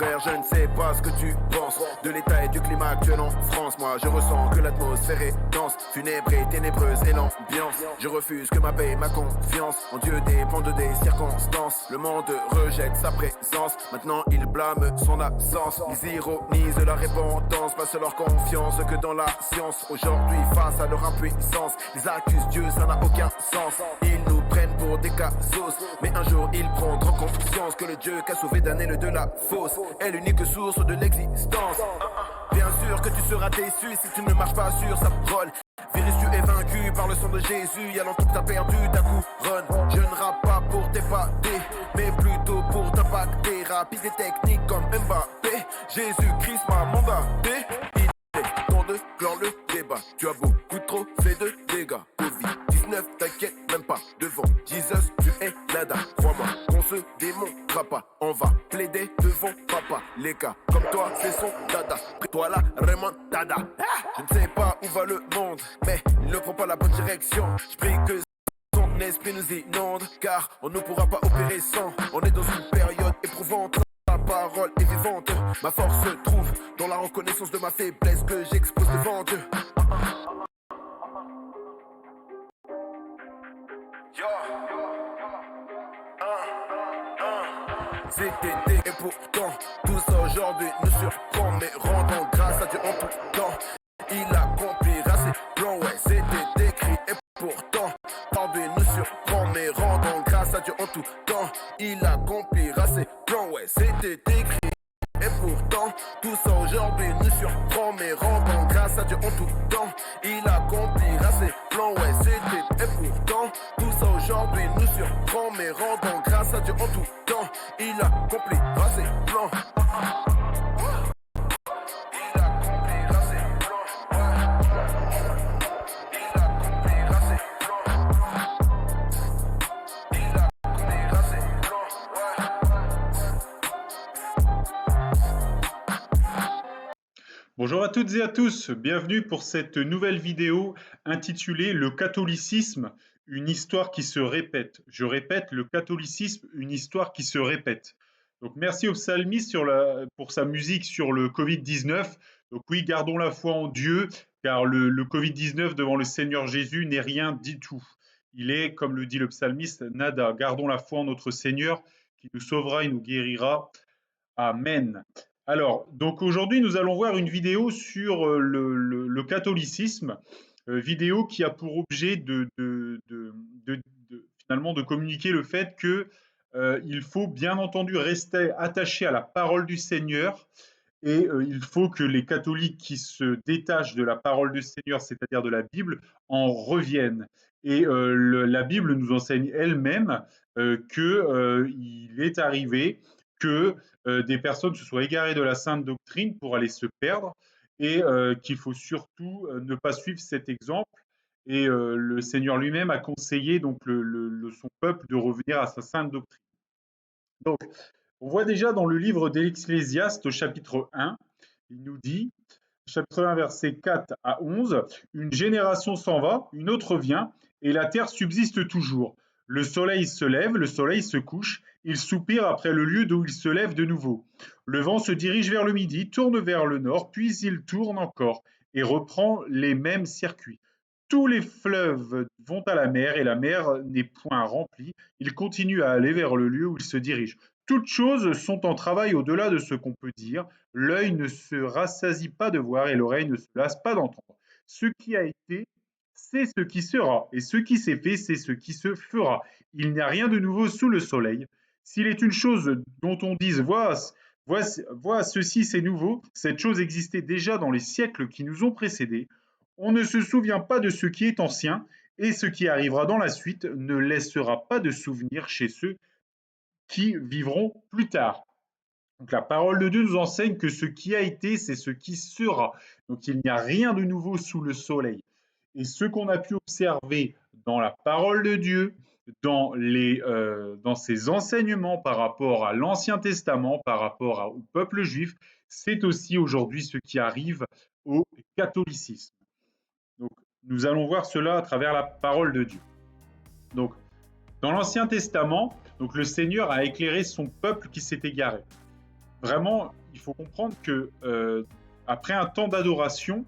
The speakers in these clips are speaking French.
Frère, je ne sais pas ce que tu penses de l'état et du climat actuel en France. Moi, je ressens que l'atmosphère est dense, funèbre et ténébreuse et l'ambiance. Je refuse que ma paix et ma confiance en Dieu dépendent des circonstances. Le monde rejette sa présence, maintenant il blâme son absence. Ils ironisent la repentance, passent leur confiance que dans la science. Aujourd'hui, face à leur impuissance, ils accusent Dieu, ça n'a aucun sens. Ils nous prennent pour des cassos, mais un jour ils prendront conscience que le Dieu qu'a sauvé Daniel de la fosse est l'unique source de l'existence. Bien sûr que tu seras déçu si tu ne marches pas sur sa parole. Virus, tu es vaincu par le sang de Jésus, y allant que t'as perdu ta couronne. Je ne rappe pas pour t'épater, mais plutôt pour t'impacter. Rapide et technique comme Mbappé, Jésus-Christ m'a mandaté. Il est temps de clore le débat, tu as beaucoup trop fait de dégâts. Covid-19, t'inquiète même pas, devant Jesus, tu es nada. Crois-moi qu'on se démontrera pas, on va plaider devant papa. Les gars comme toi, c'est son dada, toi la remontada. Je ne sais pas où va le monde, mais il ne prend pas la bonne direction. Je prie que son esprit nous inonde, car on ne pourra pas opérer sans. On est dans une période éprouvante, la parole est vivante. Ma force se trouve dans la reconnaissance de ma faiblesse que j'expose devant Dieu. C'était et pourtant tout ça aujourd'hui nous surprend, mais rendons grâce à Dieu en tout temps. Il accomplira ses plans, ouais, c'était écrit et pourtant aujourd'hui nous surprend, mais rendons grâce à Dieu en tout temps. Il accomplira ses plans, ouais, c'était écrit et pourtant tout ça aujourd'hui nous surprend, mais rendons grâce à Dieu en tout temps. Il accomplira ses plans, ouais, c'était et pourtant tout ça aujourd'hui nous surprend, mais rendons grâce à Dieu en tout temps. Il accomplira ses plans. Il accomplira ses plans. Il accomplira ses plans. Il accomplira ses plans. Bonjour à toutes et à tous, bienvenue pour cette nouvelle vidéo intitulée Le catholicisme, une histoire qui se répète. Je répète, le catholicisme, une histoire qui se répète. Donc merci au psalmiste pour sa musique sur le Covid-19. Donc oui, gardons la foi en Dieu, car le Covid-19 devant le Seigneur Jésus n'est rien du tout. Il est, comme le dit le psalmiste, nada. Gardons la foi en notre Seigneur qui nous sauvera et nous guérira. Amen. Alors, donc aujourd'hui, nous allons voir une vidéo sur le catholicisme, vidéo qui a pour objet finalement de communiquer le fait que il faut bien entendu rester attaché à la parole du Seigneur et il faut que les catholiques qui se détachent de la parole du Seigneur, c'est-à-dire de la Bible, en reviennent. Et la Bible nous enseigne elle-même qu'il est arrivé que des personnes se soient égarées de la sainte doctrine pour aller se perdre et qu'il faut surtout ne pas suivre cet exemple. Et le Seigneur lui-même a conseillé donc son peuple de revenir à sa sainte doctrine. Donc, on voit déjà dans le livre d'Ecclésiaste, chapitre 1, il nous dit, chapitre 1, versets 4 à 11, « Une génération s'en va, une autre vient, et la terre subsiste toujours. Le soleil se lève, le soleil se couche, il soupire après le lieu d'où il se lève de nouveau. Le vent se dirige vers le midi, tourne vers le nord, puis il tourne encore et reprend les mêmes circuits. Tous les fleuves vont à la mer et la mer n'est point remplie. Il continue à aller vers le lieu où il se dirige. Toutes choses sont en travail au-delà de ce qu'on peut dire. L'œil ne se rassasie pas de voir et l'oreille ne se lasse pas d'entendre. Ce qui a été, c'est ce qui sera, et ce qui s'est fait, c'est ce qui se fera. Il n'y a rien de nouveau sous le soleil. S'il est une chose dont on dise vois, ceci c'est nouveau, cette chose existait déjà dans les siècles qui nous ont précédés. On ne se souvient pas de ce qui est ancien, et ce qui arrivera dans la suite ne laissera pas de souvenir chez ceux qui vivront plus tard. Donc la parole de Dieu nous enseigne que ce qui a été, c'est ce qui sera. Donc il n'y a rien de nouveau sous le soleil. Et ce qu'on a pu observer dans la parole de Dieu, dans ses enseignements par rapport à l'Ancien Testament, par rapport au peuple juif, c'est aussi aujourd'hui ce qui arrive au catholicisme. Donc, nous allons voir cela à travers la parole de Dieu. Donc, dans l'Ancien Testament, donc, le Seigneur a éclairé son peuple qui s'est égaré. vraiment, il faut comprendre que après un temps d'adoration,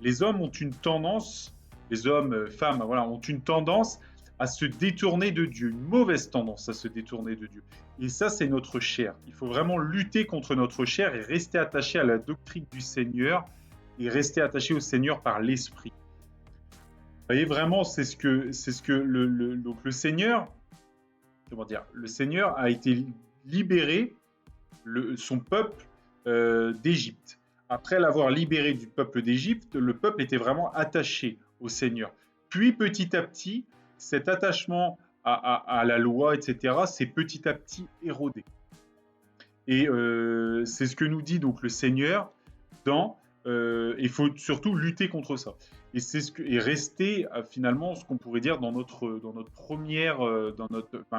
les hommes ont une tendance, les hommes, femmes, voilà, ont une tendance à se détourner de Dieu, une mauvaise tendance à se détourner de Dieu. Et ça, c'est notre chair. Il faut vraiment lutter contre notre chair et rester attaché à la doctrine du Seigneur et rester attaché au Seigneur par l'Esprit. Vous voyez, vraiment, c'est ce que donc le Seigneur, comment dire, le Seigneur a été libéré son peuple d'Égypte. Après l'avoir libéré du peuple d'Égypte, le peuple était vraiment attaché au Seigneur. Puis petit à petit, cet attachement à la loi, etc., s'est petit à petit érodé. Et c'est ce que nous dit donc le Seigneur dans... il faut surtout lutter contre ça. Et c'est et rester finalement ce qu'on pourrait dire dans notre première...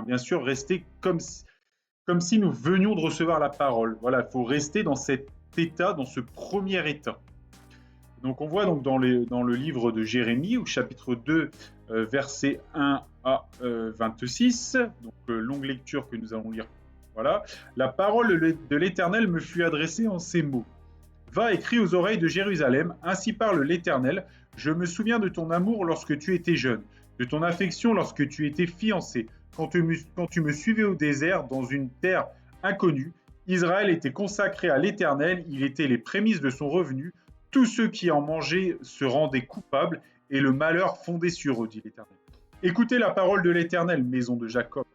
bien sûr, rester comme si nous venions de recevoir la parole. Voilà, il faut rester dans cet état, dans ce premier état. Donc on voit donc dans le livre de Jérémie, au chapitre 2, versets 1 à 26, donc longue lecture que nous allons lire. Voilà. La parole de l'Éternel me fut adressée en ces mots. Va, écris aux oreilles de Jérusalem, ainsi parle l'Éternel. Je me souviens de ton amour lorsque tu étais jeune, de ton affection lorsque tu étais fiancé, quand tu me suivais au désert dans une terre inconnue. Israël était consacré à l'Éternel, il était les prémices de son revenu. Tous ceux qui en mangeaient se rendaient coupables, et le malheur fondait sur eux, dit l'Éternel. Écoutez la parole de l'Éternel, maison de Jacob,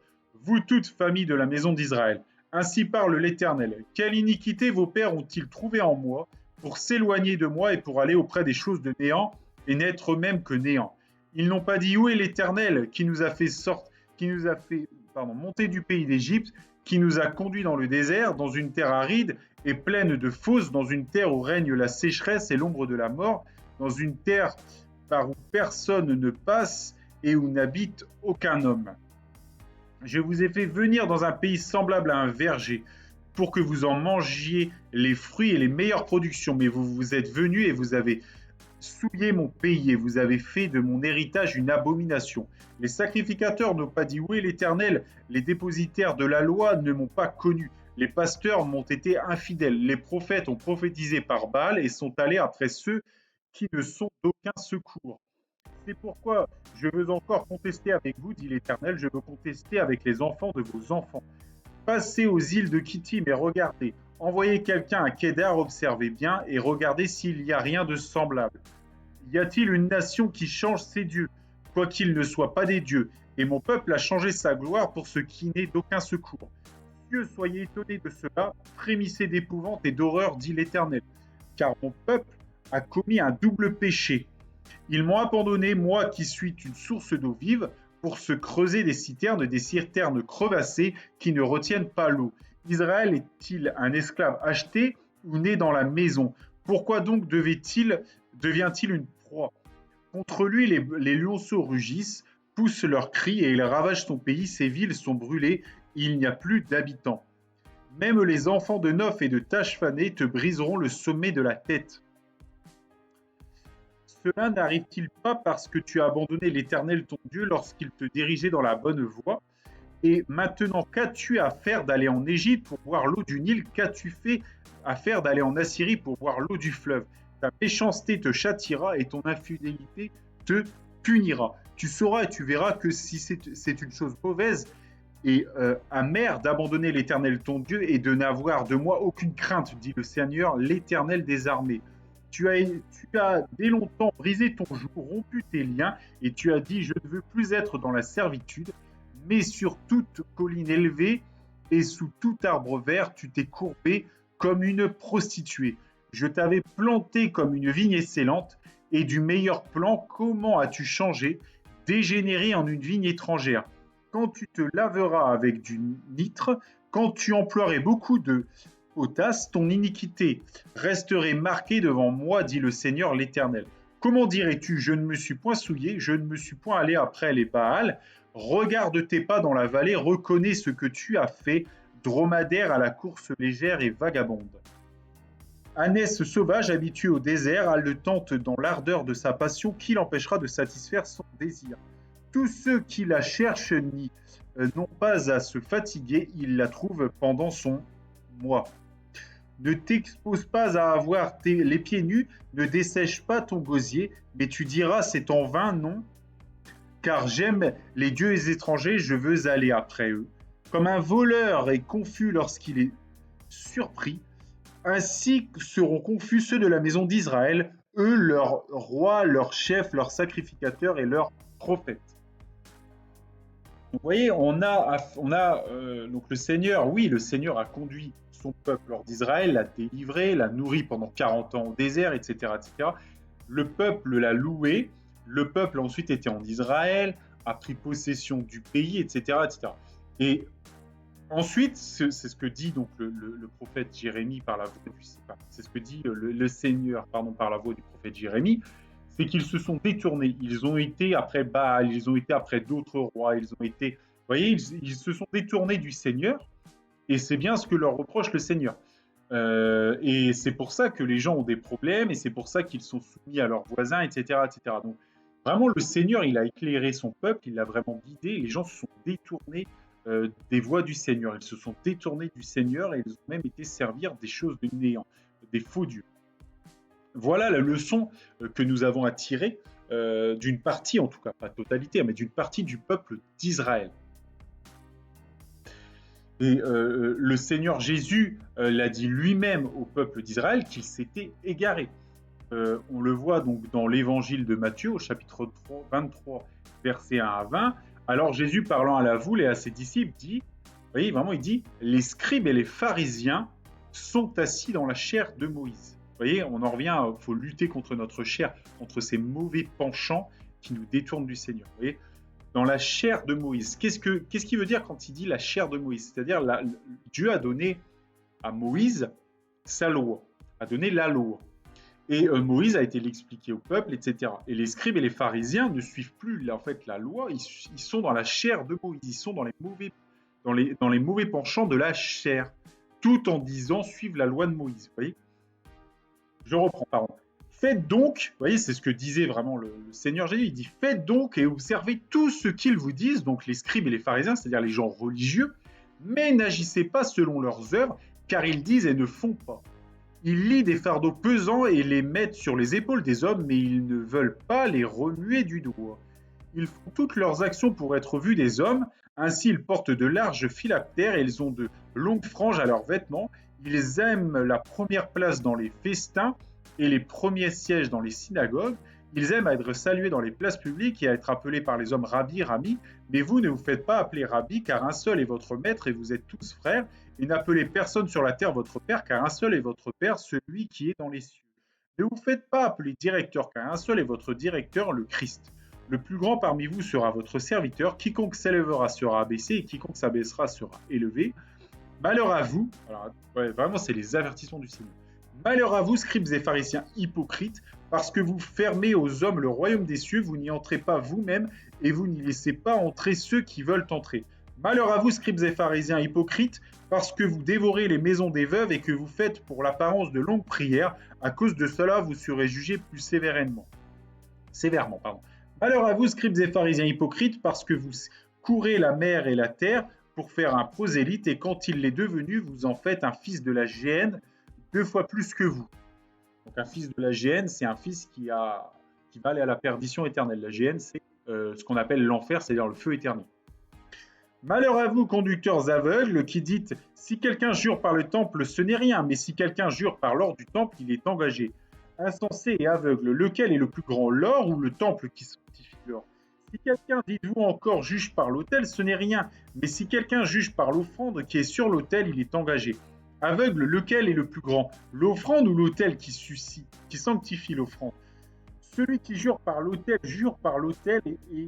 vous toutes familles de la maison d'Israël. Ainsi parle l'Éternel. Quelle iniquité vos pères ont-ils trouvé en moi pour s'éloigner de moi et pour aller auprès des choses de néant et n'être eux-mêmes que néant. Ils n'ont pas dit où est l'Éternel qui nous a fait monter du pays d'Égypte, qui nous a conduits dans le désert, dans une terre aride et pleine de fosses, dans une terre où règne la sécheresse et l'ombre de la mort, dans une terre par où personne ne passe et où n'habite aucun homme. Je vous ai fait venir dans un pays semblable à un verger, pour que vous en mangiez les fruits et les meilleures productions, mais vous êtes venus et vous avez souillé mon pays et vous avez fait de mon héritage une abomination. Les sacrificateurs n'ont pas dit où est l'Éternel, les dépositaires de la loi ne m'ont pas connu, les pasteurs m'ont été infidèles, les prophètes ont prophétisé par Baal et sont allés après ceux qui ne sont d'aucun secours. C'est pourquoi je veux encore contester avec vous, dit l'Éternel, je veux contester avec les enfants de vos enfants. Passez aux îles de Kittim et regardez. Envoyez quelqu'un à Kédar, observez bien et regardez s'il n'y a rien de semblable. Y a-t-il une nation qui change ses dieux, quoiqu'ils ne soient pas des dieux, et mon peuple a changé sa gloire pour ce qui n'est d'aucun secours. Cieux, soyez étonnés de cela, frémissez d'épouvante et d'horreur, dit l'Éternel, car mon peuple a commis un double péché. Ils m'ont abandonné, moi qui suis une source d'eau vive, pour se creuser des citernes crevassées qui ne retiennent pas l'eau. Israël est-il un esclave acheté ou né dans la maison? Pourquoi donc devient-il une proie? Contre lui, les lionceaux rugissent, poussent leurs cris et ils ravagent son pays, ses villes sont brûlées, il n'y a plus d'habitants. Même les enfants de Noph et de Tachphané te briseront le sommet de la tête. Cela n'arrive-t-il pas parce que tu as abandonné l'Éternel ton Dieu lorsqu'il te dirigeait dans la bonne voie? Et maintenant, qu'as-tu à faire d'aller en Égypte pour boire l'eau du Nil? Qu'as-tu fait à faire d'aller en Assyrie pour boire l'eau du fleuve? Ta méchanceté te châtiera et ton infidélité te punira. Tu sauras et tu verras que si c'est une chose mauvaise et amère d'abandonner l'Éternel ton Dieu et de n'avoir de moi aucune crainte, dit le Seigneur, l'Éternel des armées. Tu as dès longtemps brisé ton joug, rompu tes liens, et tu as dit, je ne veux plus être dans la servitude, mais sur toute colline élevée et sous tout arbre vert, tu t'es courbé comme une prostituée. Je t'avais planté comme une vigne excellente, et du meilleur plan, comment as-tu changé, dégénéré en une vigne étrangère? Quand tu te laveras avec du nitre, quand tu emploierais beaucoup de potasse, ton iniquité resterait marquée devant moi, dit le Seigneur l'Éternel. Comment dirais-tu, je ne me suis point souillé, je ne me suis point allé après les Baals? Regarde tes pas dans la vallée, reconnais ce que tu as fait, dromadaire à la course légère et vagabonde. Ânesse sauvage habituée au désert, haletante dans l'ardeur de sa passion, qui l'empêchera de satisfaire son désir? Tous ceux qui la cherchent n'ont pas à se fatiguer, ils la trouvent pendant son mois. Ne t'expose pas à avoir les pieds nus, ne dessèche pas ton gosier, mais tu diras c'est en vain, non, car j'aime les dieux étrangers, je veux aller après eux. Comme un voleur est confus lorsqu'il est surpris, ainsi seront confus ceux de la maison d'Israël, eux, leur roi, leur chef, leur sacrificateur et leur prophète. Vous voyez, donc le Seigneur, oui, le Seigneur a conduit son peuple hors d'Israël, l'a délivré, l'a nourri pendant 40 ans au désert, etc., etc. Le peuple l'a loué, le peuple ensuite était en Israël, a pris possession du pays, etc., etc. Et ensuite, c'est ce que dit donc le prophète Jérémie par la voix du c'est ce que dit le Seigneur par la voix du prophète Jérémie, c'est qu'ils se sont détournés. Ils ont été après Baal, ils ont été après d'autres rois, ils se sont détournés du Seigneur, et c'est bien ce que leur reproche le Seigneur. Et c'est pour ça que les gens ont des problèmes, et c'est pour ça qu'ils sont soumis à leurs voisins, etc., etc. Donc, vraiment, le Seigneur, il a éclairé son peuple, il l'a vraiment guidé, et les gens se sont détournés des voies du Seigneur. Ils se sont détournés du Seigneur, et ils ont même été servir des choses de néant, des faux dieux. Voilà la leçon que nous avons à tirer d'une partie, en tout cas pas totalité, mais d'une partie du peuple d'Israël. Et le Seigneur Jésus l'a dit lui-même au peuple d'Israël qu'il s'était égaré. On le voit donc dans l'évangile de Matthieu, au chapitre 23, versets 1 à 20. Alors Jésus, parlant à la foule et à ses disciples, dit, vous voyez, vraiment, il dit, les scribes et les pharisiens sont assis dans la chair de Moïse. Vous voyez, on en revient, il faut lutter contre notre chair, contre ces mauvais penchants qui nous détournent du Seigneur. Vous voyez, dans la chair de Moïse. Qu'est-ce qu'il veut dire quand il dit la chair de Moïse? C'est-à-dire, Dieu a donné à Moïse sa loi, a donné la loi. Et Moïse a été l'expliquer au peuple, etc. Et les scribes et les pharisiens ne suivent plus en fait la loi, ils sont dans la chair de Moïse, ils sont dans les mauvais penchants de la chair, tout en disant suivre la loi de Moïse. Vous voyez, je reprends, pardon. Faites donc, vous voyez, c'est ce que disait vraiment le Seigneur Jésus, il dit faites donc et observez tout ce qu'ils vous disent, donc les scribes et les pharisiens, c'est-à-dire les gens religieux, mais n'agissez pas selon leurs œuvres, car ils disent et ne font pas. Ils lient des fardeaux pesants et les mettent sur les épaules des hommes, mais ils ne veulent pas les remuer du doigt. Ils font toutes leurs actions pour être vus des hommes, ainsi ils portent de larges phylactères et ils ont de longues franges à leurs vêtements. Ils aiment la première place dans les festins et les premiers sièges dans les synagogues. Ils aiment à être salués dans les places publiques et à être appelés par les hommes Rabbi, Rami. Mais vous ne vous faites pas appeler Rabbi, car un seul est votre maître et vous êtes tous frères. Et n'appelez personne sur la terre votre père, car un seul est votre père, celui qui est dans les cieux. Ne vous faites pas appeler directeur, car un seul est votre directeur, le Christ. Le plus grand parmi vous sera votre serviteur. Quiconque s'élèvera sera abaissé et quiconque s'abaissera sera élevé. Malheur à vous, alors, vraiment c'est les avertissements du Seigneur. Malheur à vous, scribes et pharisiens hypocrites, parce que vous fermez aux hommes le royaume des cieux, vous n'y entrez pas vous-même, et vous n'y laissez pas entrer ceux qui veulent entrer. Malheur à vous, scribes et pharisiens hypocrites, parce que vous dévorez les maisons des veuves et que vous faites pour l'apparence de longues prières. À cause de cela, vous serez jugés plus sévèrement. Malheur à vous, scribes et pharisiens hypocrites, parce que vous courez la mer et la terre pour faire un prosélyte, et quand il l'est devenu, vous en faites un fils de la géhenne, 2 fois plus que vous. Donc un fils de la géhenne, c'est un fils qui va aller à la perdition éternelle. La géhenne, c'est ce qu'on appelle l'enfer, c'est-à-dire le feu éternel. Malheur à vous, conducteurs aveugles, qui dites « Si quelqu'un jure par le temple, ce n'est rien, mais si quelqu'un jure par l'or du temple, il est engagé. » Insensé et aveugle, lequel est le plus grand, l'or ou le temple qui sanctifie l'or? Si quelqu'un, dites-vous encore, juge par l'autel, ce n'est rien, mais si quelqu'un juge par l'offrande qui est sur l'autel, il est engagé. Aveugle, lequel est le plus grand, l'offrande ou l'autel qui sanctifie l'offrande? Celui qui jure par l'autel et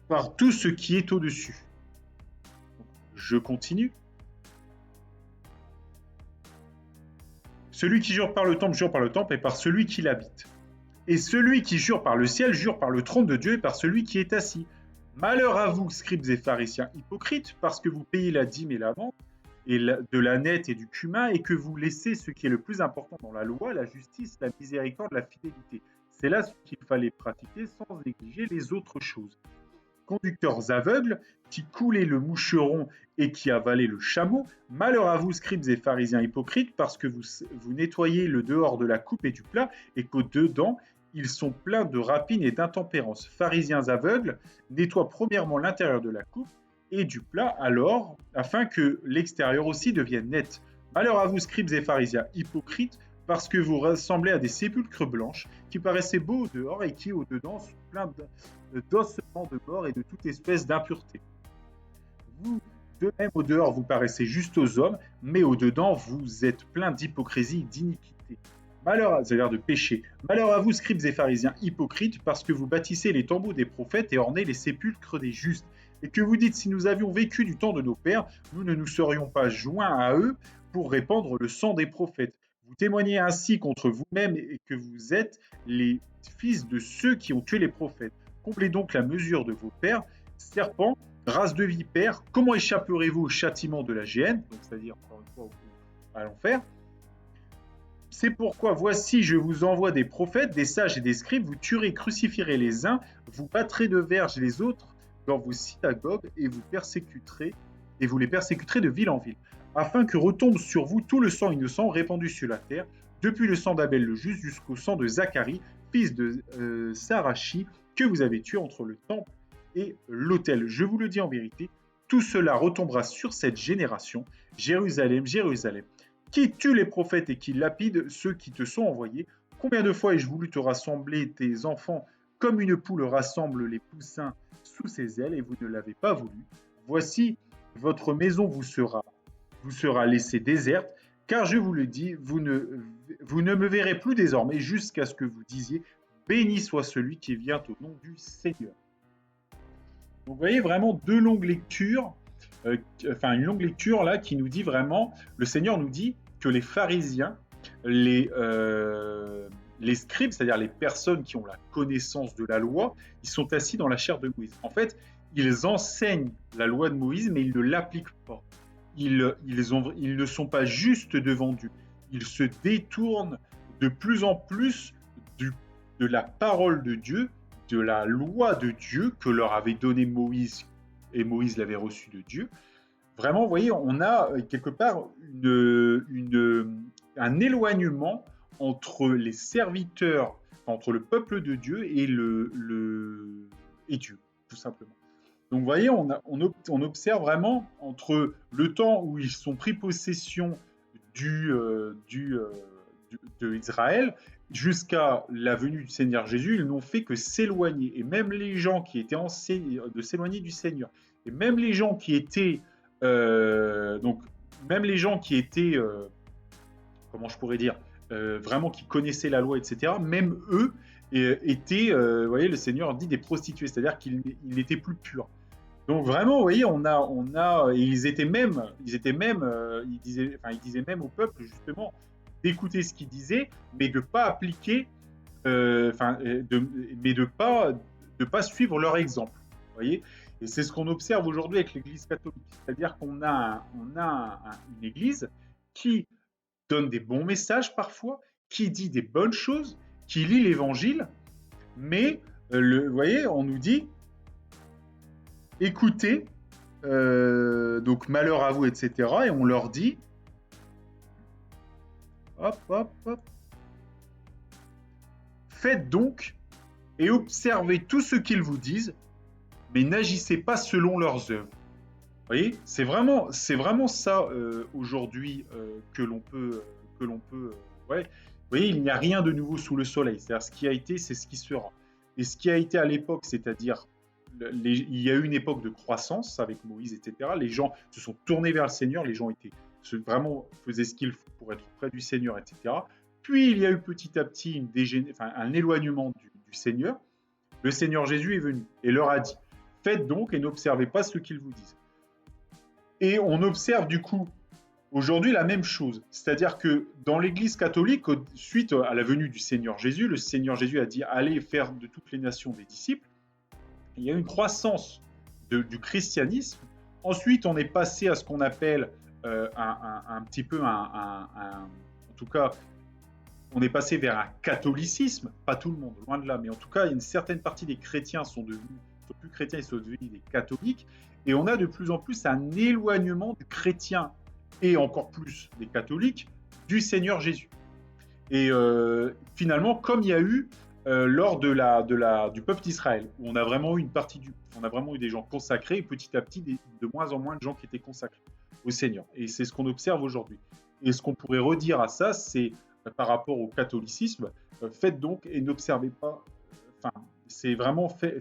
par tout ce qui est au-dessus. Je continue. Celui qui jure par le temple et par celui qui l'habite. Et celui qui jure par le ciel jure par le trône de Dieu et par celui qui est assis. Malheur à vous, scribes et pharisiens hypocrites, parce que vous payez la dîme et la vente, et de la nette et du cumin, et que vous laissez ce qui est le plus important dans la loi, la justice, la miséricorde, la fidélité. C'est là ce qu'il fallait pratiquer sans négliger les autres choses. conducteurs aveugles, qui coulaient le moucheron et qui avalaient le chameau. Malheur à vous, scribes et pharisiens hypocrites, parce que vous nettoyez le dehors de la coupe et du plat, et qu'au-dedans, ils sont pleins de rapines et d'intempérance. Pharisiens aveugles, nettoient premièrement l'intérieur de la coupe et du plat, alors, afin que l'extérieur aussi devienne net. Malheur à vous, scribes et pharisiens hypocrites, parce que vous ressemblez à des sépulcres blanches qui paraissaient beaux au dehors et qui, au-dedans, sont pleins d'ossements de mort et de toute espèce d'impureté. Vous, de même, au dehors, vous paraissez juste aux hommes, mais au-dedans, vous êtes plein d'hypocrisie et d'iniquité. Malheur, c'est-à-dire de péché. Malheur à vous, scribes et pharisiens hypocrites, parce que vous bâtissez les tombeaux des prophètes et ornez les sépulcres des justes. Et que vous dites, si nous avions vécu du temps de nos pères, nous ne nous serions pas joints à eux pour répandre le sang des prophètes. Vous témoignez ainsi contre vous-même et que vous êtes les fils de ceux qui ont tué les prophètes. Comblez donc la mesure de vos pères. Serpents, race de vipères, comment échapperez-vous au châtiment de la géhenne, donc c'est-à-dire, encore une fois, à l'enfer. C'est pourquoi, voici, je vous envoie des prophètes, des sages et des scribes, vous tuerez, crucifierez les uns, vous battrez de verge les autres dans vos synagogues et vous les persécuterez de ville en ville, afin que retombe sur vous tout le sang innocent répandu sur la terre, depuis le sang d'Abel le juste jusqu'au sang de Zacharie, fils de Sarachi, que vous avez tué entre le temple et l'autel. Je vous le dis en vérité, tout cela retombera sur cette génération. Jérusalem, Jérusalem, qui tue les prophètes et qui lapide ceux qui te sont envoyés. Combien de fois ai-je voulu te rassembler tes enfants comme une poule rassemble les poussins sous ses ailes, et vous ne l'avez pas voulu. Voici, votre maison vous sera laissée déserte, car je vous le dis, vous ne me verrez plus désormais jusqu'à ce que vous disiez, béni soit celui qui vient au nom du Seigneur. Donc vous voyez vraiment deux longues lectures, une longue lecture là qui nous dit vraiment, le Seigneur nous dit que les pharisiens, les scribes, c'est-à-dire les personnes qui ont la connaissance de la loi, ils sont assis dans la chair de Moïse. En fait, ils enseignent la loi de Moïse, mais ils ne l'appliquent pas. Ils ne sont pas juste devant Dieu. Ils se détournent de plus en plus de la parole de Dieu, de la loi de Dieu que leur avait donnée Moïse, et Moïse l'avait reçue de Dieu. Vraiment, vous voyez, on a quelque part un éloignement entre les serviteurs, entre le peuple de Dieu et Dieu, tout simplement. Donc vous voyez, on observe vraiment entre le temps où ils sont pris possession d'Israël jusqu'à la venue du Seigneur Jésus, ils n'ont fait que s'éloigner. Et même les gens qui étaient de s'éloigner du Seigneur, et même les gens qui étaient comment je pourrais dire, vraiment qui connaissaient la loi, etc., même eux étaient, vous voyez, le Seigneur dit des prostituées, c'est-à-dire qu'ils n'étaient plus purs. Donc vraiment, vous voyez, ils disaient même au peuple, justement, d'écouter ce qu'ils disaient, mais de ne pas appliquer, mais de pas suivre leur exemple, vous voyez. Et c'est ce qu'on observe aujourd'hui avec l'Église catholique, c'est-à-dire qu'on a une Église qui donne des bons messages parfois, qui dit des bonnes choses, qui lit l'Évangile, mais vous voyez, on nous dit écoutez, donc malheur à vous, etc. Et on leur dit hop, faites donc et observez tout ce qu'ils vous disent, mais n'agissez pas selon leurs œuvres. Vous voyez, c'est vraiment ça aujourd'hui que l'on peut ouais. Vous voyez, il n'y a rien de nouveau sous le soleil. C'est-à-dire, ce qui a été, c'est ce qui sera. Et ce qui a été à l'époque, c'est-à-dire, il y a eu une époque de croissance avec Moïse, etc. Les gens se sont tournés vers le Seigneur, les gens vraiment faisaient ce qu'il faut pour être près du Seigneur, etc. Puis, il y a eu petit à petit un éloignement du Seigneur. Le Seigneur Jésus est venu et leur a dit « Faites donc et n'observez pas ce qu'ils vous disent ». Et on observe du coup aujourd'hui la même chose, c'est-à-dire que dans l'Église catholique, suite à la venue du Seigneur Jésus, le Seigneur Jésus a dit « Allez faire de toutes les nations des disciples ». Il y a une croissance du christianisme. Ensuite, on est passé à ce qu'on appelle un petit peu en tout cas, on est passé vers un catholicisme, pas tout le monde, loin de là, mais en tout cas, une certaine partie des chrétiens sont devenus sont plus chrétiens, ils sont devenus des catholiques. Et on a de plus en plus un éloignement du chrétien et encore plus des catholiques du Seigneur Jésus. Et finalement, comme il y a eu lors du peuple d'Israël, où on a vraiment eu on a vraiment eu des gens consacrés, et petit à petit, de moins en moins de gens qui étaient consacrés au Seigneur. Et c'est ce qu'on observe aujourd'hui. Et ce qu'on pourrait redire à ça, c'est par rapport au catholicisme, faites donc et n'observez pas. C'est vraiment fait.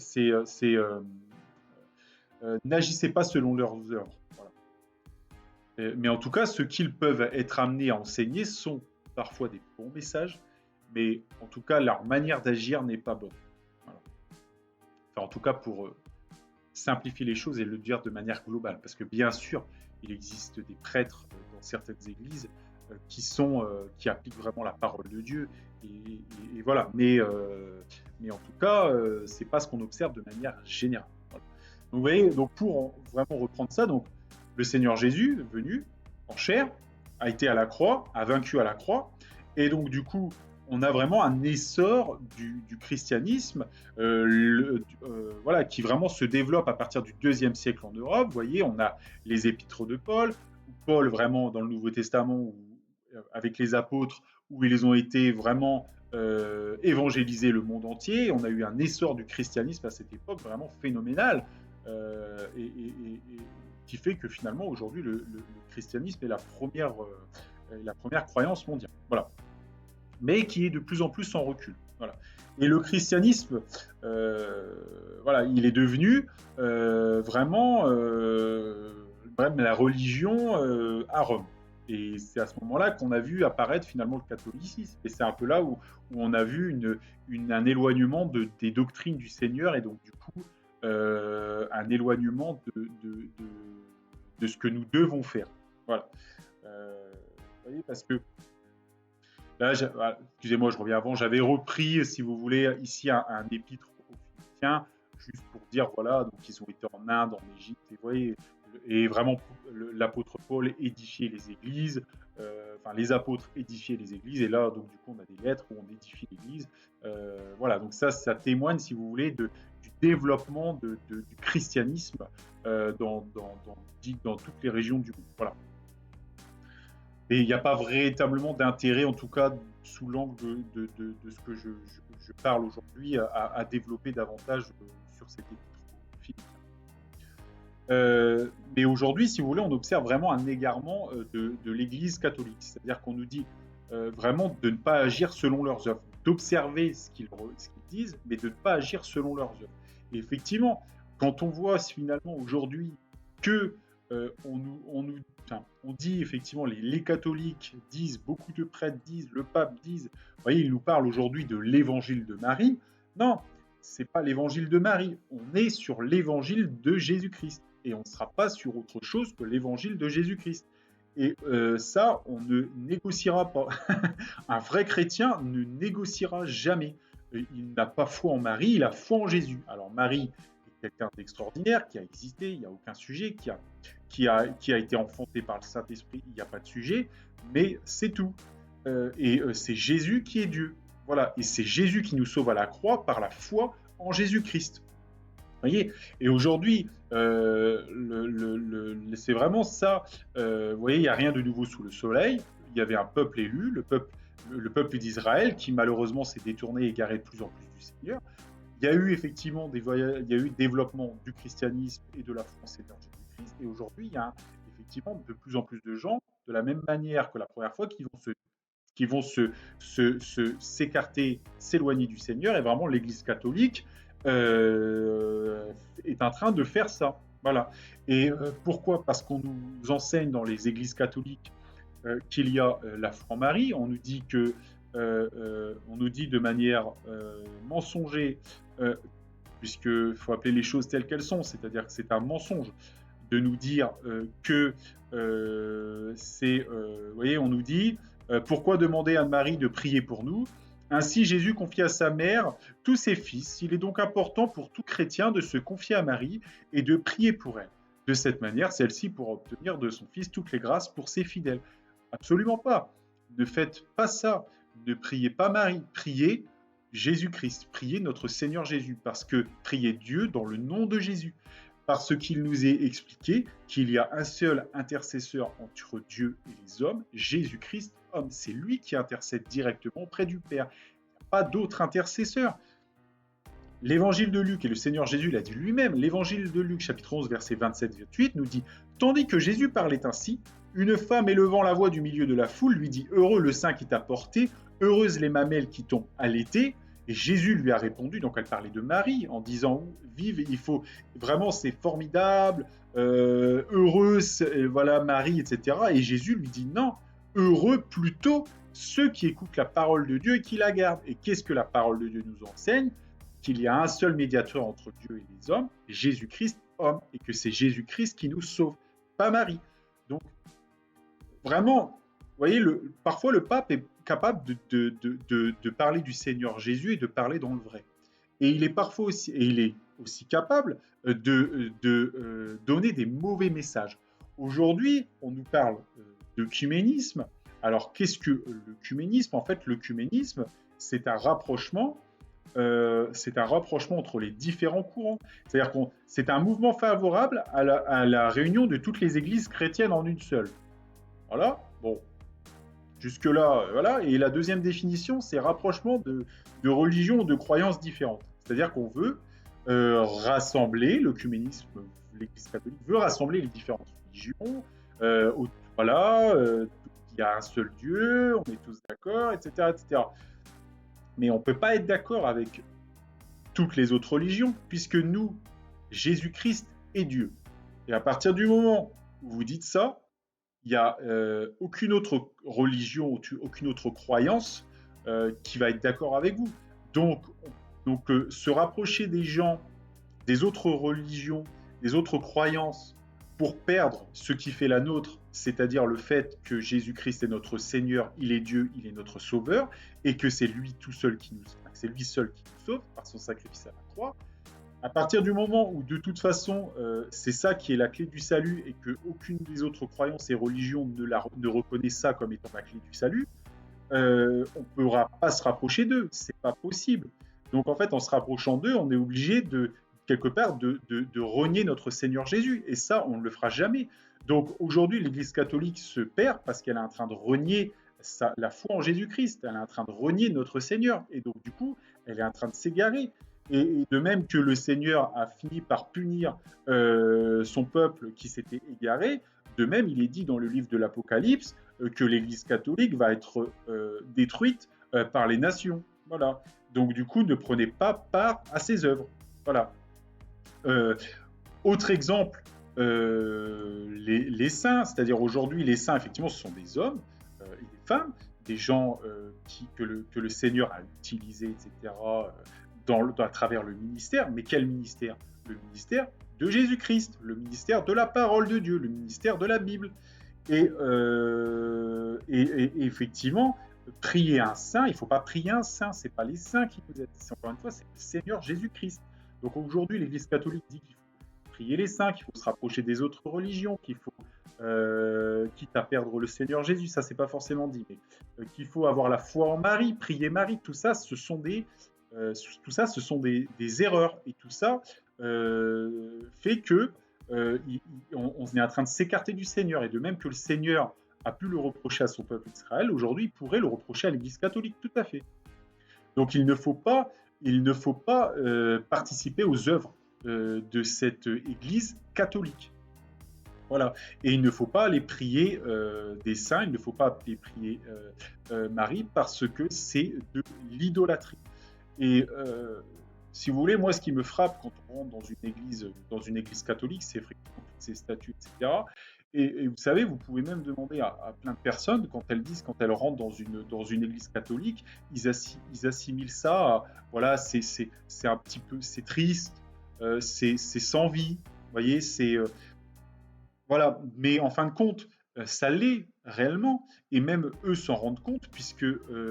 N'agissez pas selon leurs œuvres. Voilà. Mais en tout cas, ce qu'ils peuvent être amenés à enseigner sont parfois des bons messages, mais en tout cas, leur manière d'agir n'est pas bonne. Voilà. Enfin, en tout cas, pour simplifier les choses et le dire de manière globale, parce que bien sûr, il existe des prêtres dans certaines églises qui appliquent vraiment la parole de Dieu, et voilà. Mais en tout cas, c'est pas ce qu'on observe de manière générale. Voilà. Donc, vous voyez, donc pour vraiment reprendre ça, donc le Seigneur Jésus, venu en chair, a été à la croix, a vaincu à la croix, et donc du coup, on a vraiment un essor du christianisme voilà, qui vraiment se développe à partir du IIe siècle en Europe. Vous voyez, on a les épîtres de Paul, Paul vraiment dans le Nouveau Testament, avec les apôtres, où ils ont été vraiment évangéliser le monde entier. On a eu un essor du christianisme à cette époque vraiment phénoménal, et qui fait que finalement aujourd'hui le christianisme est la première croyance mondiale. Voilà. Mais qui est de plus en plus en recul. Voilà. Et le christianisme, voilà, il est devenu vraiment la religion à Rome. Et c'est à ce moment-là qu'on a vu apparaître finalement le catholicisme. Et c'est un peu là où on a vu un éloignement des doctrines du Seigneur, et donc du coup un éloignement de ce que nous devons faire. Voilà. Vous voyez, parce que là, excusez-moi, je reviens avant, j'avais repris, si vous voulez, ici un épître aux Philippiens, juste pour dire, voilà, donc ils ont été en Inde, en Égypte, et vous voyez, et vraiment l'apôtre Paul édifiait les églises, les apôtres édifiaient les églises, et là, donc du coup, on a des lettres où on édifie l'église. Voilà, donc ça témoigne, si vous voulez, du développement du christianisme dans toutes les régions du monde. Voilà. Et il n'y a pas véritablement d'intérêt, en tout cas sous l'angle de ce que je parle aujourd'hui, à développer davantage sur cette épître. Mais aujourd'hui, si vous voulez, on observe vraiment un égarement de l'Église catholique. C'est-à-dire qu'on nous dit vraiment de ne pas agir selon leurs œuvres, d'observer ce qu'ils disent, mais de ne pas agir selon leurs œuvres. Et effectivement, quand on voit finalement aujourd'hui que on dit effectivement, les catholiques disent, beaucoup de prêtres disent, le pape disent, vous voyez, il nous parle aujourd'hui de l'évangile de Marie. Non, c'est pas l'évangile de Marie, on est sur l'évangile de Jésus-Christ, et on ne sera pas sur autre chose que l'évangile de Jésus-Christ. Et ça, on ne négociera pas. Un vrai chrétien ne négociera jamais. Il n'a pas foi en Marie, il a foi en Jésus. Alors Marie est quelqu'un d'extraordinaire, qui a existé, il n'y a aucun sujet, qui a été enfanté par le Saint-Esprit, il n'y a pas de sujet, mais c'est tout. Et c'est Jésus qui est Dieu. Voilà, et c'est Jésus qui nous sauve à la croix par la foi en Jésus-Christ. Vous voyez, et aujourd'hui, c'est vraiment ça. Vous voyez, il n'y a rien de nouveau sous le soleil. Il y avait un peuple élu, le peuple d'Israël, qui malheureusement s'est détourné et égaré de plus en plus du Seigneur. Il y a eu effectivement il y a eu développement du christianisme et de la foi en Seigneur Jésus-Christ. Et aujourd'hui, il y a effectivement de plus en plus de gens, de la même manière que la première fois, qui vont s'écarter, s'éloigner du Seigneur. Et vraiment, l'Église catholique est en train de faire ça. Voilà. Et pourquoi ? Parce qu'on nous enseigne dans les églises catholiques qu'il y a la foi en Marie. On nous dit de manière mensonger, puisqu'il faut appeler les choses telles qu'elles sont, c'est-à-dire que c'est un mensonge de nous dire que vous voyez, on nous dit pourquoi demander à Marie de prier pour nous ? Ainsi, Jésus confie à sa mère tous ses fils. Il est donc important pour tout chrétien de se confier à Marie et de prier pour elle. De cette manière, celle-ci pourra obtenir de son Fils toutes les grâces pour ses fidèles. Absolument pas. Ne faites pas ça. Ne priez pas Marie. Priez Jésus-Christ, priez notre Seigneur Jésus, parce que priez Dieu dans le nom de Jésus, parce qu'il nous est expliqué qu'il y a un seul intercesseur entre Dieu et les hommes, Jésus-Christ, homme. C'est lui qui intercède directement auprès du Père. Il n'y a pas d'autre intercesseur. L'évangile de Luc, et le Seigneur Jésus l'a dit lui-même, l'évangile de Luc, chapitre 11, verset 27-28, nous dit « Tandis que Jésus parlait ainsi, une femme élevant la voix du milieu de la foule lui dit « Heureux le sein qui t'a porté, heureuses les mamelles qui t'ont allaité. » Et Jésus lui a répondu, donc elle parlait de Marie, en disant « Vive, il faut, vraiment c'est formidable, heureuse, voilà Marie, etc. » Et Jésus lui dit « Non, heureux plutôt ceux qui écoutent la parole de Dieu et qui la gardent. » Et qu'est-ce que la parole de Dieu nous enseigne ? Qu'il y a un seul médiateur entre Dieu et les hommes, Jésus-Christ, homme, et que c'est Jésus-Christ qui nous sauve, pas Marie. Donc, vraiment, vous voyez, parfois le pape est capable de parler du Seigneur Jésus et de parler dans le vrai. Et il est parfois aussi, et il est aussi capable de donner des mauvais messages. Aujourd'hui, on nous parle d'œcuménisme. Alors, qu'est-ce que l'œcuménisme ? En fait, l'œcuménisme, c'est un rapprochement entre les différents courants. C'est-à-dire que c'est un mouvement favorable à la réunion de toutes les églises chrétiennes en une seule. Voilà, bon. Jusque-là, voilà. Et la deuxième définition, c'est rapprochement de religions ou de croyances différentes. C'est-à-dire qu'on veut rassembler, l'œcuménisme, l'Église catholique veut rassembler les différentes religions. Voilà, il y a un seul Dieu, on est tous d'accord, etc., etc. Mais on ne peut pas être d'accord avec toutes les autres religions, puisque nous, Jésus-Christ est Dieu. Et à partir du moment où vous dites ça, il n'y a aucune autre religion, aucune autre croyance qui va être d'accord avec vous. Donc se rapprocher des gens, des autres religions, des autres croyances, pour perdre ce qui fait la nôtre, c'est-à-dire le fait que Jésus-Christ est notre Seigneur, il est Dieu, il est notre Sauveur, et que c'est lui tout seul c'est lui seul qui nous sauve par son sacrifice à la croix. À partir du moment où, de toute façon, c'est ça qui est la clé du salut, et qu'aucune des autres croyances et religions ne reconnaît ça comme étant la clé du salut, on ne pourra pas se rapprocher d'eux. C'est pas possible. Donc en fait, en se rapprochant d'eux, on est obligé quelque part de renier notre Seigneur Jésus. Et ça, on ne le fera jamais. Donc aujourd'hui, l'Église catholique se perd parce qu'elle est en train de renier la foi en Jésus-Christ. Elle est en train de renier notre Seigneur. Et donc du coup, elle est en train de s'égarer. Et de même que le Seigneur a fini par punir son peuple qui s'était égaré, de même, il est dit dans le livre de l'Apocalypse que l'Église catholique va être détruite par les nations. Voilà. Donc du coup, ne prenez pas part à ses œuvres. Voilà. Autre exemple, les saints, c'est-à-dire aujourd'hui, les saints, effectivement, ce sont des hommes et des femmes, des gens que le Seigneur a utilisés, etc., à travers le ministère. Mais quel ministère ? Le ministère de Jésus-Christ, le ministère de la parole de Dieu, le ministère de la Bible. Et effectivement, prier un saint, il ne faut pas prier un saint, ce n'est pas les saints qui nous aident, encore une fois, c'est le Seigneur Jésus-Christ. Donc aujourd'hui, l'Église catholique dit qu'il faut prier les saints, qu'il faut se rapprocher des autres religions, qu'il faut, quitte à perdre le Seigneur Jésus, ça c'est pas forcément dit, mais qu'il faut avoir la foi en Marie, prier Marie, tout ça, ce sont des erreurs, et tout ça fait que on est en train de s'écarter du Seigneur, et de même que le Seigneur a pu le reprocher à son peuple Israël, aujourd'hui il pourrait le reprocher à l'Église catholique, tout à fait. Donc il ne faut pas participer aux œuvres de cette Église catholique. Voilà. Et il ne faut pas aller prier des saints, il ne faut pas aller prier Marie, parce que c'est de l'idolâtrie. Et si vous voulez, moi, ce qui me frappe quand on rentre dans une église catholique, c'est fréquemment toutes ces statues, etc. Et vous savez, vous pouvez même demander à plein de personnes, quand elles rentrent dans une église catholique, ils assimilent ça, voilà, c'est un petit peu, c'est triste, c'est sans vie, vous voyez, voilà. Mais en fin de compte, ça l'est réellement, et même eux s'en rendent compte, puisque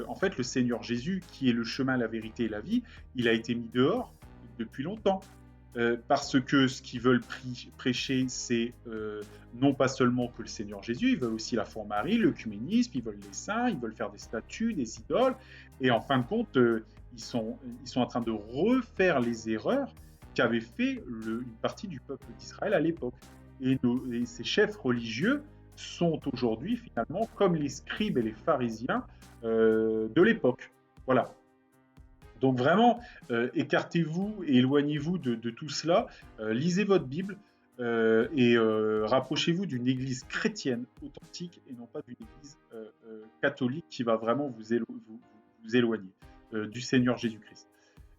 en fait le Seigneur Jésus, qui est le chemin, la vérité et la vie, il a été mis dehors depuis longtemps, parce que ce qu'ils veulent prêcher, c'est non pas seulement que le Seigneur Jésus, ils veulent aussi la foi en Marie, l'œcuménisme, ils veulent les saints, ils veulent faire des statues, des idoles, Et en fin de compte, ils sont en train de refaire les erreurs qu'avait fait une partie du peuple d'Israël à l'époque. Et ces chefs religieux sont aujourd'hui finalement comme les scribes et les pharisiens de l'époque. Voilà. Donc vraiment, écartez-vous et éloignez-vous de tout cela. Lisez votre Bible et rapprochez-vous d'une église chrétienne authentique et non pas d'une église catholique qui va vraiment vous éloigner du Seigneur Jésus-Christ.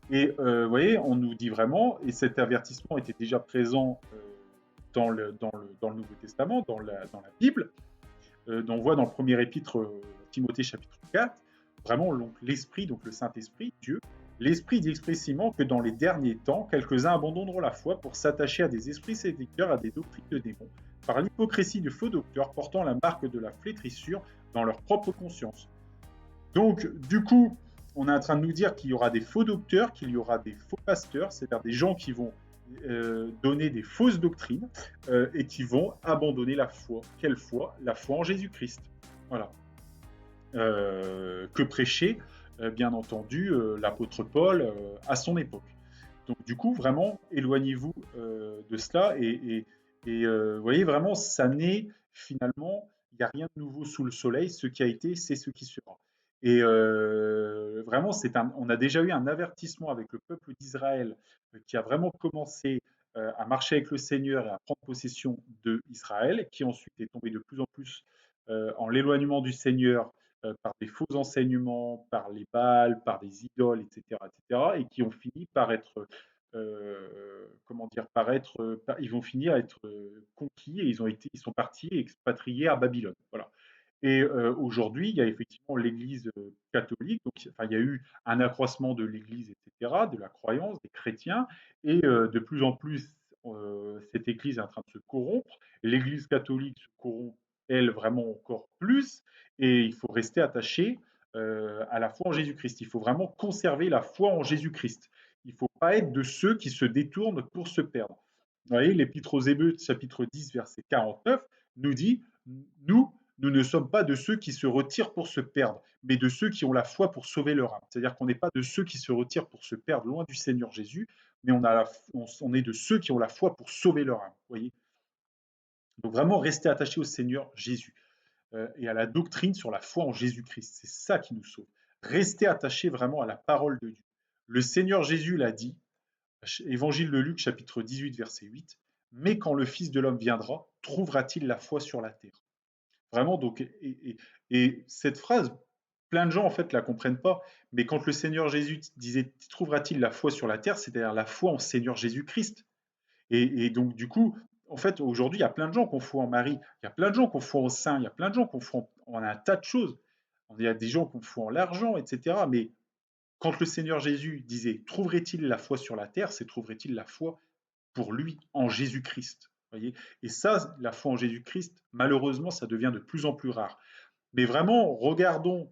Et vous voyez, on nous dit vraiment, et cet avertissement était déjà présent dans le Nouveau Testament, dans la Bible, dont on voit dans le premier épître Timothée chapitre 4, vraiment donc, l'Esprit, donc le Saint-Esprit, Dieu, l'Esprit dit expressément que dans les derniers temps, quelques-uns abandonneront la foi pour s'attacher à des esprits séducteurs, à des doctrines de démons, par l'hypocrisie de faux docteurs portant la marque de la flétrissure dans leur propre conscience. Donc, du coup, on est en train de nous dire qu'il y aura des faux docteurs, qu'il y aura des faux pasteurs, c'est-à-dire des gens qui vont donner des fausses doctrines et qui vont abandonner la foi. Quelle foi? La foi en Jésus-Christ. Voilà. Que prêchait, bien entendu, l'apôtre Paul à son époque. Donc, du coup, vraiment, éloignez-vous de cela et vous voyez, vraiment, ça n'est finalement, il n'y a rien de nouveau sous le soleil. Ce qui a été, c'est ce qui sera. Et vraiment, on a déjà eu un avertissement avec le peuple d'Israël qui a vraiment commencé à marcher avec le Seigneur et à prendre possession d'Israël, qui ensuite est tombé de plus en plus en l'éloignement du Seigneur par des faux enseignements, par les Baals, par des idoles, etc., et qui ont fini par être comment dire, ils vont finir à être conquis et ils sont partis expatriés à Babylone. Voilà. Et aujourd'hui, il y a effectivement l'Église catholique, donc enfin, il y a eu un accroissement de l'Église, etc., de la croyance des chrétiens, et de plus en plus, cette Église est en train de se corrompre. L'Église catholique se corrompt, elle, vraiment encore plus, et il faut rester attaché à la foi en Jésus-Christ. Il faut vraiment conserver la foi en Jésus-Christ. Il ne faut pas être de ceux qui se détournent pour se perdre. Vous voyez, l'Épître aux Hébreux, chapitre 10, verset 49, nous dit, nous ne sommes pas de ceux qui se retirent pour se perdre, mais de ceux qui ont la foi pour sauver leur âme. C'est-à-dire qu'on n'est pas de ceux qui se retirent pour se perdre loin du Seigneur Jésus, mais on est de ceux qui ont la foi pour sauver leur âme. Voyez. Donc vraiment, rester attaché au Seigneur Jésus et à la doctrine sur la foi en Jésus-Christ. C'est ça qui nous sauve. Rester attaché vraiment à la parole de Dieu. Le Seigneur Jésus l'a dit, Évangile de Luc, chapitre 18, verset 8, « Mais quand le Fils de l'homme viendra, trouvera-t-il la foi sur la terre ?» Vraiment, donc, et cette phrase, plein de gens en fait la comprennent pas, mais quand le Seigneur Jésus disait « Trouvera-t-il la foi sur la terre ?» c'est-à-dire la foi en Seigneur Jésus-Christ. Et donc, du coup, en fait, aujourd'hui, il y a plein de gens qui ont foi en Marie, il y a plein de gens qui ont foi au Saint, il y a plein de gens qui ont foi en un tas de choses. Il y a des gens qui ont foi en l'argent, etc. Mais quand le Seigneur Jésus disait « Trouverait-il la foi sur la terre ?» c'est « Trouverait-il la foi pour lui en Jésus-Christ ?» Voyez. Et ça, la foi en Jésus-Christ, malheureusement, ça devient de plus en plus rare. Mais vraiment, regardons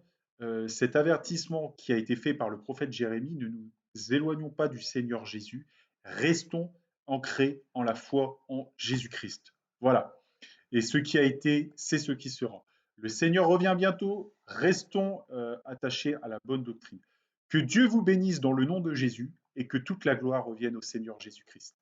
cet avertissement qui a été fait par le prophète Jérémie, ne nous éloignons pas du Seigneur Jésus, restons ancrés en la foi en Jésus-Christ. Voilà. Et ce qui a été, c'est ce qui sera. Le Seigneur revient bientôt, restons attachés à la bonne doctrine. Que Dieu vous bénisse dans le nom de Jésus et que toute la gloire revienne au Seigneur Jésus-Christ.